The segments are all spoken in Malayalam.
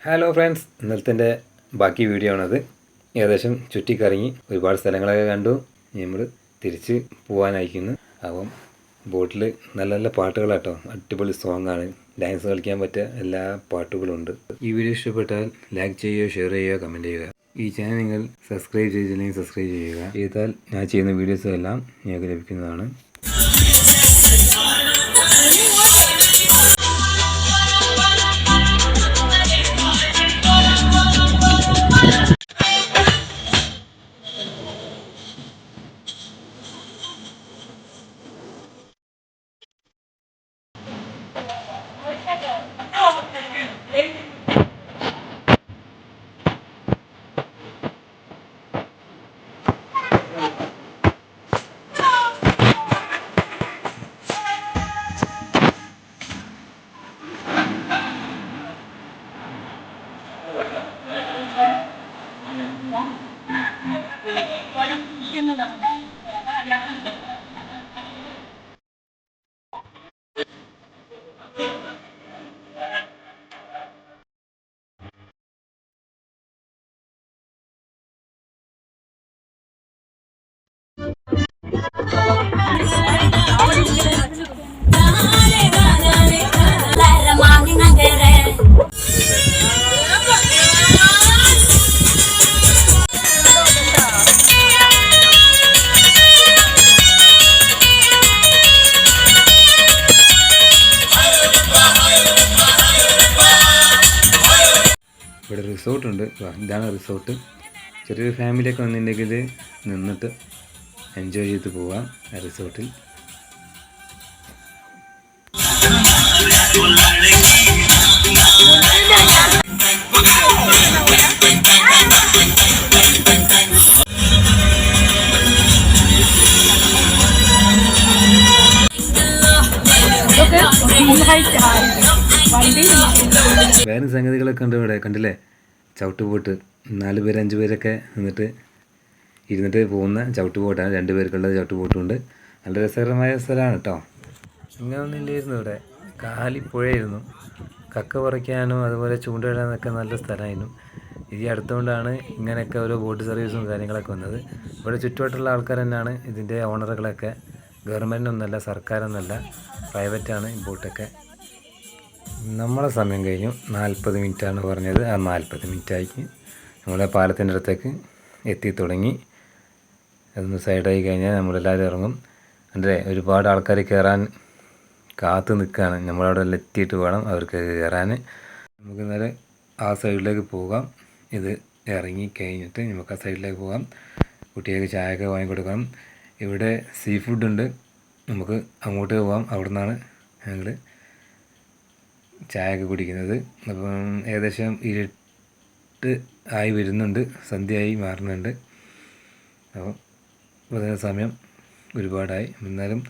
ഹലോ ഫ്രണ്ട്സ്, ഇന്നലത്തെ ബാക്കി വീഡിയോ ആണത്. ഏകദേശം ചുറ്റിക്കറങ്ങി ഒരുപാട് സ്ഥലങ്ങളൊക്കെ കണ്ടു. നമ്മൾ തിരിച്ച് പോകാനായിരിക്കുന്നു. അപ്പം ബോട്ടിൽ നല്ല നല്ല പാട്ടുകളാട്ടോ, അടിപൊളി സോങ്ങാണ്. ഡാൻസ് കളിക്കാൻ പറ്റിയ എല്ലാ പാട്ടുകളുണ്ട്. ഈ വീഡിയോ ഇഷ്ടപ്പെട്ടാൽ ലൈക്ക് ചെയ്യുക, ഷെയർ ചെയ്യുക, കമൻറ്റ് ചെയ്യുക. ഈ ചാനൽ നിങ്ങൾ സബ്സ്ക്രൈബ് ചെയ്തില്ലെങ്കിൽ സബ്സ്ക്രൈബ് ചെയ്യുക. ചെയ്താൽ ഞാൻ ചെയ്യുന്ന വീഡിയോസ് എല്ലാം നിങ്ങൾക്ക് ലഭിക്കുന്നതാണ്. ഇവിടെ റിസോർട്ടുണ്ട്. ഇതാണ് റിസോർട്ട്. ചെറിയൊരു ഫാമിലിയൊക്കെ വന്നിട്ടുണ്ടെങ്കിൽ നിന്നിട്ട് എൻജോയ് ചെയ്ത് പോവാം ആ റിസോർട്ടിൽ. വേറെ സംഗതികളൊക്കെ ഉണ്ട് ഇവിടെ, കണ്ടില്ലേ? ചവിട്ടുപോട്ട് 4 പേര് 5 പേരൊക്കെ ഇരുന്നിട്ട് പോകുന്ന ചവിട്ടുപോട്ടാണ്. 2 പേർക്കുള്ള ചവിട്ടുപോട്ടുണ്ട്. നല്ല രസകരമായ സ്ഥലമാണ് കേട്ടോ. ഇങ്ങനെ ഒന്നുമില്ലായിരുന്നു ഇവിടെ, കാലിപ്പുഴയായിരുന്നു. കക്ക പറിക്കാനും അതുപോലെ ചൂണ്ടയിടാനൊക്കെ നല്ല സ്ഥലമായിരുന്നു. ഈ അടുത്തുകൊണ്ടാണ് ഇങ്ങനെയൊക്കെ ഓരോ ബോട്ട് സർവീസും കാര്യങ്ങളൊക്കെ വന്നത്. ഇവിടെ ചുറ്റുവട്ടുള്ള ആൾക്കാർ തന്നെയാണ് ഇതിൻ്റെ ഓണറുകളൊക്കെ. ഗവൺമെൻറ്റൊന്നുമല്ല, സർക്കാരൊന്നുമല്ല, പ്രൈവറ്റാണ് ഈ ബോട്ടൊക്കെ. നമ്മളെ സമയം കഴിഞ്ഞു. 40 മിനിറ്റാണ് പറഞ്ഞത്. ആ 40 മിനിറ്റായി നമ്മളെ പാലത്തിൻ്റെ അടുത്തേക്ക് എത്തി തുടങ്ങി. അതൊന്ന് സൈഡായി കഴിഞ്ഞാൽ നമ്മളെല്ലാവരും ഇറങ്ങും. അല്ലേ, ഒരുപാട് ആൾക്കാർ കയറാൻ കാത്തു നിൽക്കുകയാണ്. നമ്മളവിടെ എത്തിയിട്ട് വേണം അവർക്ക് കയറാൻ. നമുക്ക് നേരെ ആ സൈഡിലേക്ക് പോകാം. ഇത് ഇറങ്ങി കഴിഞ്ഞിട്ട് നമുക്ക് ആ സൈഡിലേക്ക് പോകാം. കുട്ടികൾക്ക് ചായയൊക്കെ വാങ്ങിക്കൊടുക്കണം. ഇവിടെ സീ ഫുഡുണ്ട്. നമുക്ക് അങ്ങോട്ട് പോകാം. അവിടെ നിന്നാണ് ഞങ്ങൾ ചായയൊക്കെ കുടിക്കുന്നത്. അപ്പം ഏകദേശം ഇരുട്ട് ആയി വരുന്നുണ്ട്, സന്ധ്യയായി മാറുന്നുണ്ട്. അപ്പോൾ അതിന് സമയം ഒരുപാടായി. എന്നാലും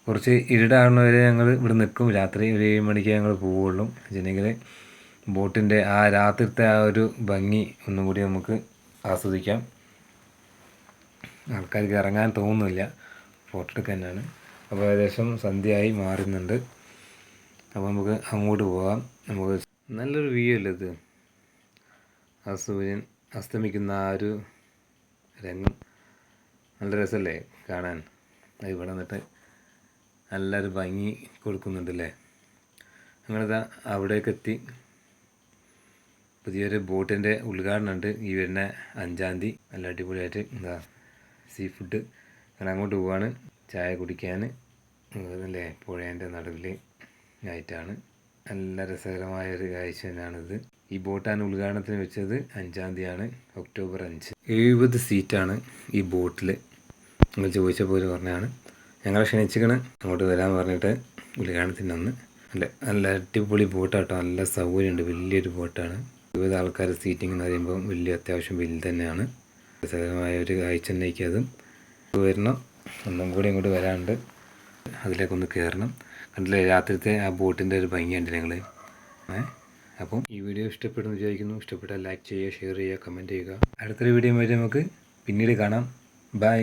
കുറച്ച് ഇരുടാകുന്നവരെ ഞങ്ങൾ ഇവിടെ നിൽക്കും. രാത്രി ഒരു 7 മണിക്ക് ഞങ്ങൾ പോവുള്ളൂ. വെച്ചിട്ടുണ്ടെങ്കിൽ ബോട്ടിൻ്റെ ആ രാത്രിത്തെ ആ ഒരു ഭംഗി ഒന്നും കൂടി നമുക്ക് ആസ്വദിക്കാം. ആൾക്കാർക്ക് ഇറങ്ങാൻ തോന്നുന്നില്ല, ഫോട്ടോ എടുക്കാൻ തന്നെയാണ്. അപ്പോൾ ഏകദേശം സന്ധ്യയായി മാറുന്നുണ്ട്. അപ്പോൾ നമുക്ക് അങ്ങോട്ട് പോകാം. നമുക്ക് നല്ലൊരു വ്യൂ അല്ലേ ഇത്, ആ സൂര്യൻ അസ്തമിക്കുന്ന ആ ഒരു രംഗം നല്ല രസമല്ലേ കാണാൻ. അത് ഇവിടെ നിന്നിട്ട് നല്ലൊരു ഭംഗി കൊടുക്കുന്നുണ്ടല്ലേ. ഞങ്ങളിതാ അവിടേക്ക് എത്തി. പുതിയൊരു ബോട്ടിൻ്റെ ഉദ്ഘാടനം ഉണ്ട് ഈ വരുന്ന 5-ാം തീയതി. നല്ല അടിപൊളിയായിട്ട് എന്താ സീ ഫുഡ്. അങ്ങനെ അങ്ങോട്ട് പോവാണ് ചായ കുടിക്കാൻ. അതല്ലേ പുഴേൻ്റെ നടുവിൽ ആയിട്ടാണ്. നല്ല രസകരമായൊരു കാഴ്ച തന്നെയാണിത്. ഈ ബോട്ടാണ് ഉദ്ഘാടനത്തിന് വെച്ചത്. 5-ാം തീയതിയാണ്, ഒക്ടോബർ 5. 70 സീറ്റാണ് ഈ ബോട്ടിൽ. നിങ്ങൾ ചോദിച്ച പോലെ പറഞ്ഞാണ്. ഞങ്ങളെ ക്ഷണിച്ചിക്കണ് അങ്ങോട്ട് വരാൻ പറഞ്ഞിട്ട് ഉദ്ഘാടനത്തിൻ്റെ അന്ന്. നല്ല അടിപൊളി ബോട്ടാട്ടോ, നല്ല സൗകര്യമുണ്ട്. വലിയൊരു ബോട്ടാണ്. 20 ആൾക്കാർ സീറ്റിംഗ് എന്ന് പറയുമ്പോൾ വലിയ അത്യാവശ്യം വലുത് തന്നെയാണ്. രസകരമായ ഒരു കാഴ്ച തന്നെയായിരിക്കും അതും. വരണം, ഒന്നും കൂടി ഇങ്ങോട്ട് വരാനുണ്ട്. അതിലേക്കൊന്ന് കയറണം. കണ്ടില്ലേ രാത്രിത്തെ ആ ബോട്ടിൻ്റെ ഒരു ഭംഗിയുണ്ട് ഞങ്ങൾ. അപ്പം ഈ വീഡിയോ ഇഷ്ടപ്പെടുന്നു വിചാരിക്കുന്നു. ഇഷ്ടപ്പെട്ടാൽ ലൈക്ക് ചെയ്യുക, ഷെയർ ചെയ്യുക, കമൻറ്റ് ചെയ്യുക. അടുത്തൊരു വീഡിയോ ആയിട്ട് നമുക്ക് പിന്നീട് കാണാം. ബൈ.